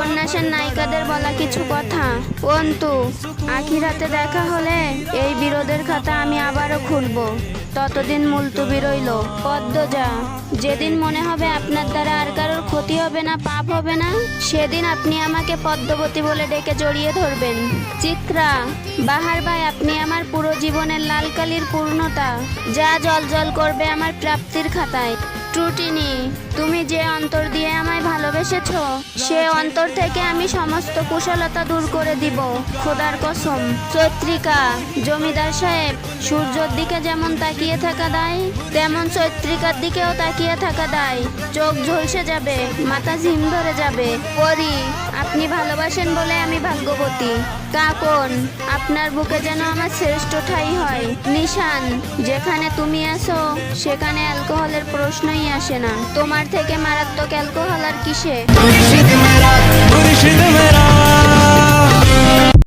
উপন্যাসের নায়িকাদের বলা কিছু কথা। অন্তু, আখিরাতে দেখা হলে এই বিরোধের খাতা আমি আবারও খুলব। ততদিন মুলতুবি রইল। পদ্মজা, যেদিন মনে হবে আপনার দ্বারা আর কারোর ক্ষতি হবে না, পাপ হবে না, সেদিন আপনি আমাকে পদ্মবতী বলে ডেকে জড়িয়ে ধরবেন। চিত্রা, বাহার ভাই, আপনি আমার পুরো জীবনের লাল কালির পূর্ণতা, যা জল করবে আমার প্রাপ্তির খাতায়। ট্রুটিনি, তুমি যে অন্তর দিয়ে আমায় ভালোবেসেছ, সে অন্তর থেকে আমি সমস্ত কুশলতা দূর করে দিব, খোদার কসম। চৈত্রিকা, জমিদার সাহেব, সূর্যের দিকে যেমন তাকিয়ে থাকা দায়, তেমন চৈত্রিকার দিকেও তাকিয়ে থাকা দায়। চোখ ঝলসে যাবে, মাথা ঝিম ধরে যাবে। পরি, আপনি ভালোবাসেন বলে আমি ভাগ্যবতী। কাকন, আপনার বুকে যেন আমার শ্রেষ্ঠ ঠাঁই হয়। নিশান, যেখানে তুমি আছো সেখানে অ্যালকোহলের প্রশ্নই আসে না। তোমার থেকে মারাত্মক অ্যালকোহল আর কিসে।